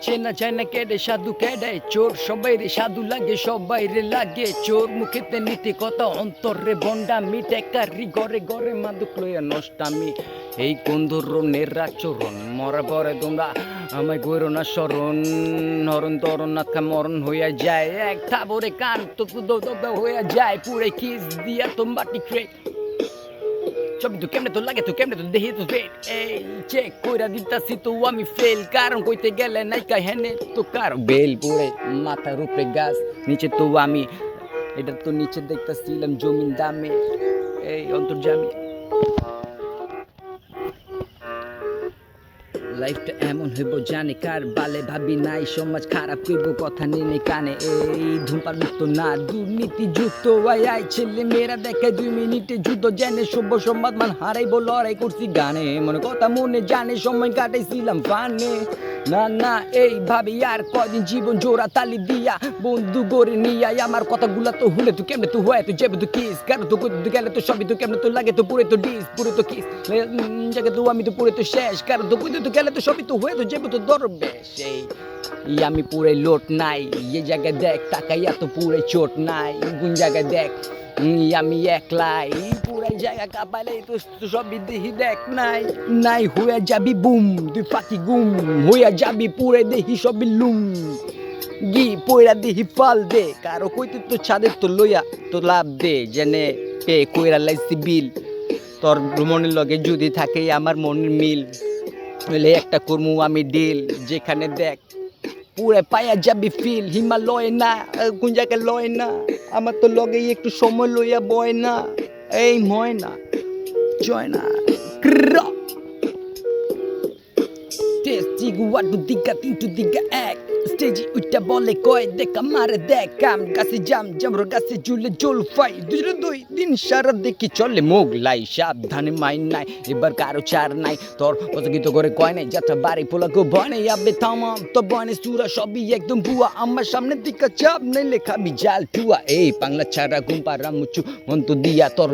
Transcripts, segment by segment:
চেনা যায় না কেডে সাধু কেডে চোর সবাই রে সাধু লাগে সবাই রে লাগে চোর মুখেতে নীতি কথা অন্তরে বন্ডামি টেকারি গড়ে গড়ে মাদুক লইয়া নষ্টামি এই কোন ধরনের আচরণ মরা পরে তোমরা আমায় গইরো না স্মরণ হরণ তরণ নাথা মরণ হইয়া যায় এক থাবরে কান তো হইয়া যায় পুরে কিস দিয়া তোমাটি ক্রে ছবি তো কেমনে তো লাগে তো কেমনে তো দেখি তো ফেল এই চেক কইরা দিতাছি তো আমি ফেল কারণ কইতে গেলে নাই কাই হেনে তো কারণ বেল পুরে মাথার উপরে গাছ নিচে তো আমি এটা তো নিচে দেখতাছিলাম জমিন দামে এই অন্তর্জামী লাইফটা এমন হইব জানে কার বালে ভাবি নাই সমাজ খারাপ কইব কথা নিয়ে কানে এই ধূমপান মুক্ত না দুর্নীতি যুক্ত আয় ছেলে মেয়েরা দেখে 2 মিনিটে যুদ্ধ জেনে সভ্য সমাজ মান হারাইব লড়াই করছি গানে মনে কথা মনে জানে সময় কাটাইছিলাম ফানে না না এই ভাবি আর কদিন জীবন জোড়া তালি দিয়া বন্ধু গড়ে নিয়ে আমার কথাগুলা তো হুলে তো কেমনে তো হয় তো যাবে তো কিস কারণ তো করতে গেলে তো সবই তো কেমনে তো লাগে তো পুরে তো ডিস পুরে তো কিস জায়গা তো আমি তো পুরে তো শেষ কারণ তো করতে তো গেলে তো সবই তো হয়ে তো যাবে তো দরবে সেই আমি পুরে লোট নাই এই জায়গায় দেখ তাকাইয়া তো পুরে চোট নাই কোন জায়গায় দেখ আমি একলাই পুরাই জায়গা কাঁপাইলে তো সবই দেখি দেখ নাই নাই হইয়া যাবি বুম তুই ফাঁকি গুম হইয়া যাবি পুরে দেখি সবই লুম গি পয়রা দেখি ফাল দে কারো কইতে তো ছাদের তো লইয়া তো লাভ দে জেনে পে কইরা লাইছি বিল তোর মনের লগে যদি থাকে আমার মনের মিল হইলে একটা কর্মু আমি ডিল যেখানে দেখ পুরে পায়া যাবি ফিল হিমালয় না কোন জায়গায় লয় না আমার তো লগে একটু সময় লইয়া বয় না এই ময় না জয় না টেস্টি গুয়াডু দিগা তিনটু দিগা এক স্টেজি উইটা বলে কয় দেখা মারে দেখ কাম গাছে জাম জামর গাছে ঝুলে জল ফাই দুই দিন সারা দেখি চলে মোগলাই সাবধানে মাইন নাই এবার কারো চার নাই তোর পছন্দ করে কয় নাই যাত্রা বাড়ি পোলাকে ভয় নেই আবে থামাম তো বনে সুরা সবই একদম বুয়া আমার সামনে দিকা চাপ নেই লেখাবি জাল টুয়া এই পাংলা ছাড়া ঘুম পারা মুচু মন তো দিয়া তোর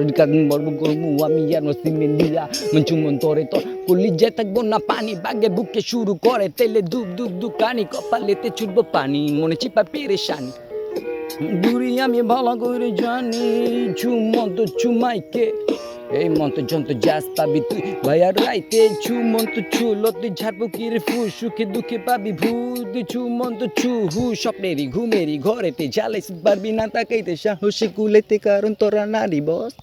গরমু আমি আর সিমেন্ট দিয়া মঞ্চু মন তোরে তোর কলি যে থাকবো না পানি বাগে বুকে শুরু করে তেলে দুপ দুপ দুকানি কপালেতে ছুটবো পানি মনে চিপা পেরেশানি দূরি আমি ভালো করে জানি ঝুমন্ত চুমাইকে এই মন্ত্র যন্ত্র যাস পাবি তুই ভাইয়ার রাইতে ছুমন্ত ছুলো তুই ঝাড়বো কিরে ফু সুখে দুঃখে পাবি ভূত ছুমন্ত ছু হু স্বপ্নেরই ঘুমেরই ঘরেতে জ্বালাইস পারবি না তাকাইতে সাহসে কুলেতে কারণ তোরা নারী বস